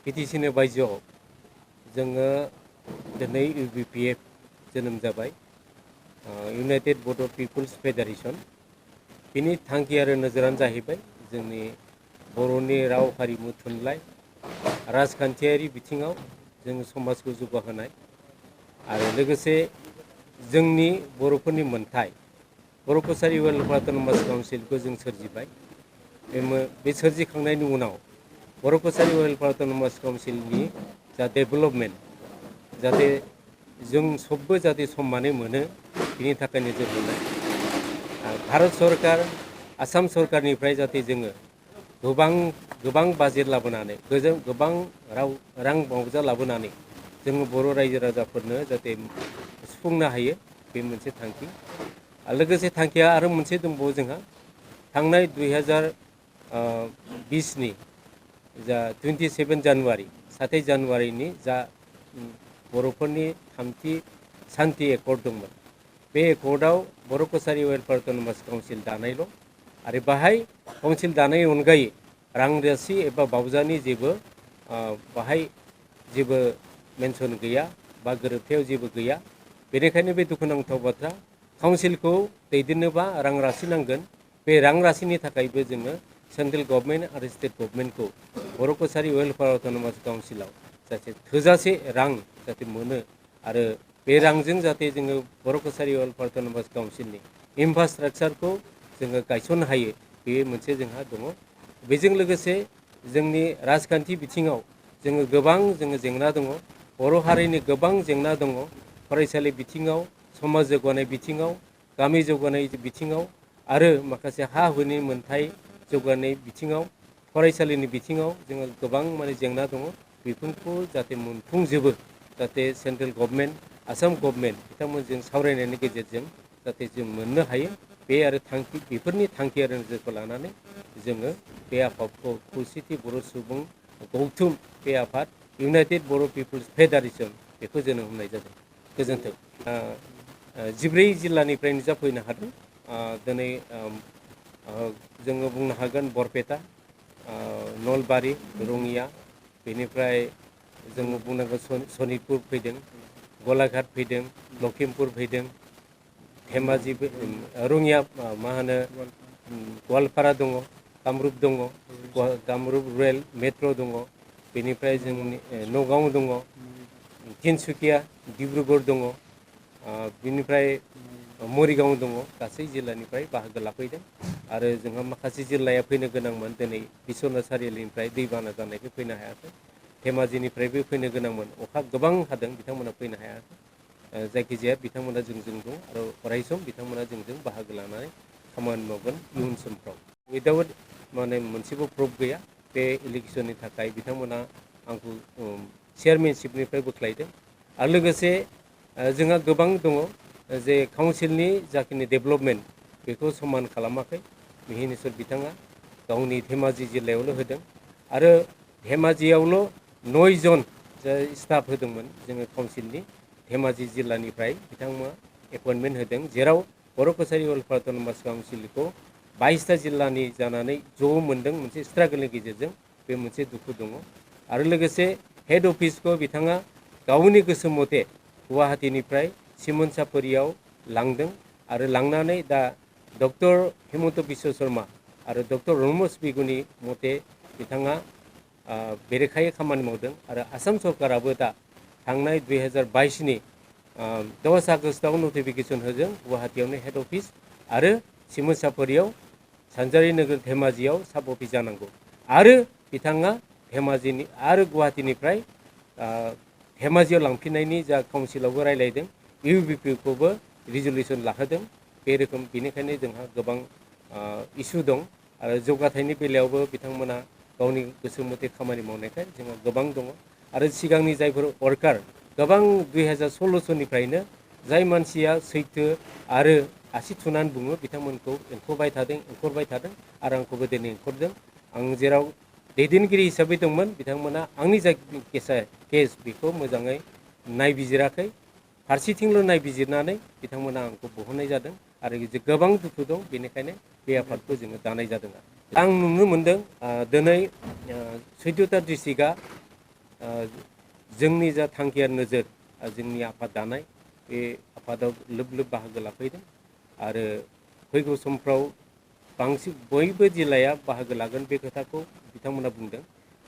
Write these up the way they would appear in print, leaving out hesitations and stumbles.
बिटिसिनि बायजोआव जोङो दिनै UBPF जोनोम जाबाय, इउनाइटेड बड' पिपुल्स फेडारेसन। बिनि थांखि आरो नोजोरानो जाहैबाय जोंनि बर'नि राव हारिमु थुनलाइ राजखान्थियारि बिथिङाव जों समाजखौ जौगाहोनाय आरो लोगोसे जोंनि बर'फोरनि मोन्थाय बर' कसारि वेलफेयार अट'नमास काउन्सिलखौ जों सोरजिबाय। बे सोरजिखांनायनि उनाव बर' कसारि वेलफेयार अट'नमास काउन्सिलनि जा डेभेलपमेन्ट जाहाथे जों सबबो जाहाथे समानै मोनो बिनि थाखाय नोजोर होनाय। भारत सरकार आसाम सरकारनिफ्राय जाहाथे जोङो गोबां बाजेट लाबोनानै गोबां रां मुआवजा लाबोनानै जोङो बर' रायजो राजाफोरनो जाहाथे सुफुंनो हायो, बे मोनसे थांखि। लोगोसे थांखिया आरो मोनसे दंबावो जोंहा, थांनाय 2020नि जा 27 जानुवारि 7 जानुवारिनि जा बर'फोरनि थामथि सान्थि एकर्ड दंमोन, बे एकर्डआव बर' कसारि वेलफेयार अट'नमास काउन्सिल दानायल' आरो बाहाय काउन्सिल दानायनि अनगायै रां राशि एबा बावजानि जेबो बाहाय जेबो मेनसन गैया बा गोरोबथायाव जेबो गैया। बेनिखायनो बे दुखुनांथाव बाथ्रा, काउन्सिलखौ दैदेननोबा रां राशि नांगोन। बे रां राशिनि थाखायबो जोङो सेन्ट्रेल गभर्नमेन्ट आरो स्टेट गभर्नमेन्टखौ बर' कसारि वेलफेयार अट'नमास काउन्सिलाव जाहाथे थोजासे रां जाहाथे मोनो आरो बे रांजों जाहाथे जोङो बर' कसारि वेलफेयार अट'नमास काउन्सिलनि इनफ्रास्ट्राक्चारखौ जोङो गायसननो हायो, बे मोनसे जोंहा दङ। बेजों लोगोसे जोंनि राजखान्थि बिथिङाव गोबां जेंना दङ, बर' हारिनि गोबां जेंना दङ। फरायसालि बिथिङाव, समाज जौगानाय बिथिङाव, गामि जौगानाय बिथिङाव आरो माखासे हा हुनि मोनथाय जौगानाय बिथिङाव, फरायसालिनि बिथिङाव जोङो गोबां जेंना दङ। बेफोरखौ जाहाथे मोनफुंजोबो, जाहाथे सेन्ट्रेल गभर्नमेन्ट आसाम गभर्नमेन्ट बिथांमोनजों सावरायनायनि गेजेरजों जाहाथे जों मोननो हायो, बे आरो बेफोरनि थांखि आरो नोजोरखौ लानानै जोङो बे आफादखौ खौसेथि बर' सुबुं गौथुम बे आफाद इउनाइटेड बर' पिपुल्स फेडारेसन बेखौ जोनोम होनाय जादों। गोजोन्थों। 14 जिल्लानिफ्राय नुजाफैनो हादों। दिनै जोङो बुंनो हागोन बरपेटा, नलबारि, रङिया, बेनिफ्राय जोङो बुंनांगोन सनितपुर फैदों, गलाघाट फैदों, लखिमपुर फैदों, धेमाजि, रङिया गवालपारा दङ, कामरुप दङ, कामरुप रुरेल मेट्र' दङ, बेनिफ्राय जोंनि नगाव दङ, तिनसुकिया, डिब्रुगड़ दङ, बिनिफ्राय मरिगाव दङ। गासै जिल्लानिफ्राय बाहागो लाफैदों आरो जोंहा माखासे जिल्लाया फैनो गोनांमोन, दिनै बिश्वनाथ सारिआलिनिफ्राय दैबाना जानायखौ फैनो हायाखै। धेमाजिनिफ्रायबो फैनो गोनांमोन, अखा गोबां हादों, बिथांमोना फैनो हायाखै। जायखिजाया बिथांमोना जोंजों दं आरो अरायसम बिथांमोना जोंजों बाहागो लानानै खामानि मावगोन इयुन समफ्राव। उइदाउट मोनसेबो प्रुफ गैया, बे इलेक्सननि थाखाय बिथांमोना आंखौ चेयारमेनशिपनिफ्राय बोख्लायदों। आरो लोगोसे जोंहा गोबां दङ जे काउन्सिलनि जाखिनि डेभेलपमेन्ट बेखौ समान खालामाखै। मिहिनेश्वर बिथाङा गावनि धेमाजि जिल्लायावल' होदों आरो धेमाजियावल' 9 जन स्टाफ होदोंमोन जोङो काउन्सिलनि। धेमाजि जिल्लानिफ्राय बिथांमोना एपइन्टमेन्ट होदों, जेराव बर' कसारि वेलफेयार अट'नमास काउन्सिलखौ 22टा जिल्लानि जानानै ज' मोनदों मोनसे स्ट्रागोलनि गेजेरजों, बे मोनसे दुखु दङ। आरो लोगोसे हेड अफिसखौ बिथाङा गावनि गोसो मथे गुवाहाटीनिफ्राय सिमोनसापुरियाव लांदों आरो लांनानै दा डक्टर हिमन्त बिश्व शर्मा आरो डक्टर रमेश बिगुनि मथे बिथाङा बेरेखायै खामानि मावदों आरो आसाम सरकाराबो दा थांनाय 2022नि 10 आगस्टआव नटिफिकेसन होदों गुवाहाटीयावनो हेड अफिस आरो सिमोनसापुरियाव सानजारि नोगोर धेमाजियाव साब अफिस जानांगौ। आरो बिथाङा धेमाजिनि आरो गुवाहाटीनिफ्राय धेमाजियाव लांफिननायनि जा काउन्सिलावबो रायलायदों, UBPखौबो रिजलिउसन लाहोदों। बे रोखोम बेनिखायनो जोंहा गोबां इसु दं आरो जौगाथायनि बेलायावबो बिथांमोना गावनि गोसो मथे खामानि मावनायखाय जोंहा गोबां दङ। आरो सिगांनि जायफोर वर्कार गोबां 2016 जाय मानसिया सैथो आरो आसि थुनानै बुङो बिथांमोनखौ एंखरबाय थादों आरो आंखौबो दिनै एंखरदों। आं जेराव दैदेनगिरि हिसाबै दंमोन, बिथांमोना आंनि जाय केस बेखौ मोजाङै नायबिजिराखै, फारसेथिंल' नायबिजिरनानै बिथांमोना आंखौ बहननाय जादों आरो गोबां दुखु दं। बेनिखायनो बे आफादखौ जोङो दानाय जादों। आं नुनो मोनदों दिनै 14टा डिस्ट्रिक्टआ जोंनि जा थांखियारि नोजोर जोंनि आफाद दानाय बे आफादाव लोब लोब बाहागो लाफैदों आरो फैगौ समफ्राव बांसिन बयबो जिल्लाया बाहागो लागोन बे खोथाखौ बिथांमोना बुंदों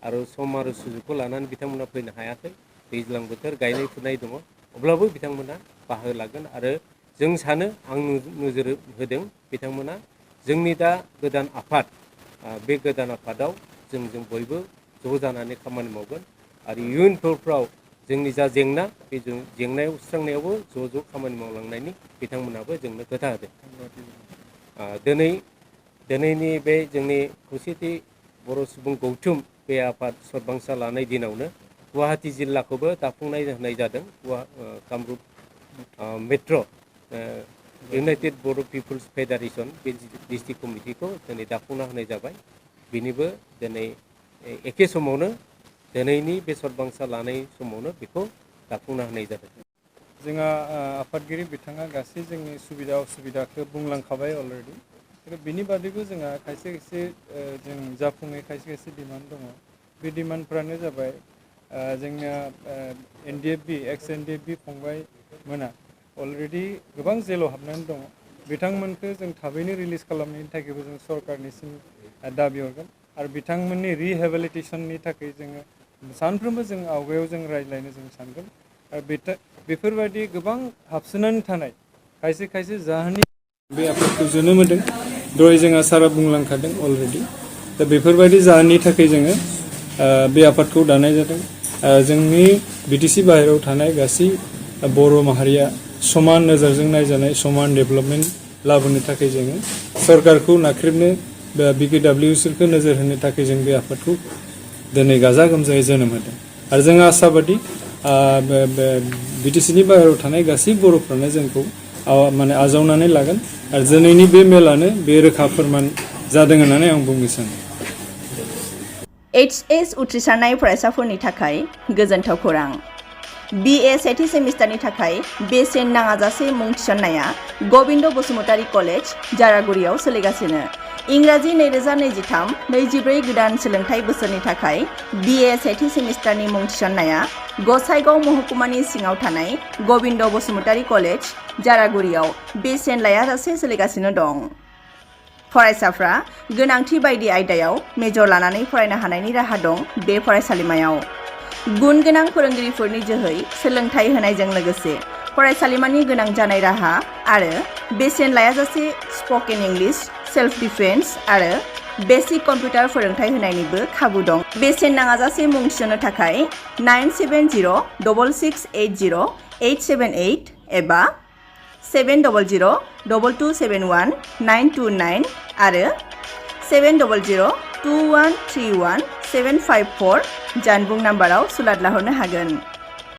आरो सम आरो सुजुगखौ लानानै बिथांमोना फैनो हायाखै दैज्लां बोथोर गायनाय फुनाय दङ अब्लाबो बिथांमोना बाहागो लागोन आरो जों सानो आं नोजोर होदों बिथांमोना जोंनि दा गोदान आफाद बे गोदान आफादाव जों बयबो ज' जानानै खामानि मावगोन आरो इयुनफ्राव जोंनि जा जेंना बे जेंनायाव सुस्रांनायावबो ज' खामानि मावलांनायनि बिथांमोनाबो जोंनो खोथा होदों दिनैनि बे जोंनि खौसेथि बर' सुबुं गौथुम बे आफाद सरबांसा लानाय दिनावनो गुवाहाटि जिल्लाखौबो दाफुंनाय होनाय जादों कामरुप मेट्र' इउनाइटेड बर' पिपुल्स फेडारेसन बे डिस्ट्रिक्ट कमिटिखौ दिनै दाफुंना होनाय जाबाय बेनिबो दिनै एखे समावनो दिनैनि बे सरबांसा लानाय समावनो बेखौ दाफुंना होनाय जादों जोंहा आफादगिरि बिथाङा गासै जोंनि सुबिदा असुबिदाखौ बुंलांखाबाय अलरेडि बिनि बादैबो जोंहा खायसे खायसे जों जाफुङै खायसे डिमान्ड दङ बे डिमान्डफ्रानो जाबाय जोंनिया एनडिएफबि एक्स एनडिएफबि फंबाय मोना अलरेडि गोबां जेलाव हाबनानै दङ बिथांमोनखौ जों थाबैनो रिलिज खालामनायनि थाखायबो जों सरकारनिसिम दाबि हरगोन आरो बिथांमोननि रिहेबिलिटेसननि थाखाय जोङो सानफ्रोमबो जों आवगायाव जों रायज्लायनो जों सानगोन आरो बेफोरबायदि गोबां हाबसोनानै थानाय खायसे जाहोननि बे आफादखौ जोनोम होदों दहाय जोंहा सारा बुंलांखादों अलरेडि दा बेफोरबायदि जाहोननि थाखाय जोङो बे आफादखौ दानाय जादों जोंनि बिटिसि बाहेरायाव थानाय गासै बर' माहारिया समान नोजोरजों नायजानाय समान डेभेलपमेन्ट लाबोनो थाखाय जोङो सरकारखौ नाख्रेबनो बा बिकेडब्लिउसिखौ नोजोर होनो थाखाय जों बे आफादखौ दिनै गाजा गोमजायै जोनोम होदों आरो जोङो आसाबादि बिटिसिनि बाहेरायाव थानाय गासै बर'फ्रानो जोंखौ माने आजावनानै लागोन आरो दिनैनि बे मेलानो बे रोखा फोरमान जादों होननानै आं बुंनो सानो HS उथ्रिसारनाय फरायसाफोरनि थाखाय गोजोनथाव खौरां BA सेथि सेमिस्टारनि थाखाय बेसेन नाङाजासे मुं थिसननाया गबिन्द बसुमतारी कलेज जारागुरियाव सोलिगासिनो इंराजि 2023-24 गोदान सोलोंथाइ बोसोरनि थाखाय BA सेथि सेमिस्टारनि मुं थिसननाया गसाइगाव महकुमानि सिङाव थानाय गबिन्द बसुमतारी कलेज जारागुरियाव बेसेन लायाजासे सोलिगासिनो दं फरायसाफ्रा गोनांथि बायदि आयदायाव मेजर लानानै फरायनो हानायनि राहा दं बे फरायसालिमायाव गुन गोनां फोरोंगिरिफोरनि जोहै सोलोंथाइ होनायजों लोगोसे फरायसालिमानि गोनां जानाय राहा आरो बेसेन लायाजासे स्पकेन इंलिश सेल्फ डिफेन्स आरो बेसिक कम्पिउटार फोरोंथाइ होनायनिबो खाबु दं बेसेन नाङाजासे मुं थिसननो थाखाय 970226807878 एबा 70022719229 आरो 700213175 जानबुं नाम्बाराव सुलाद लाहरनो हागोन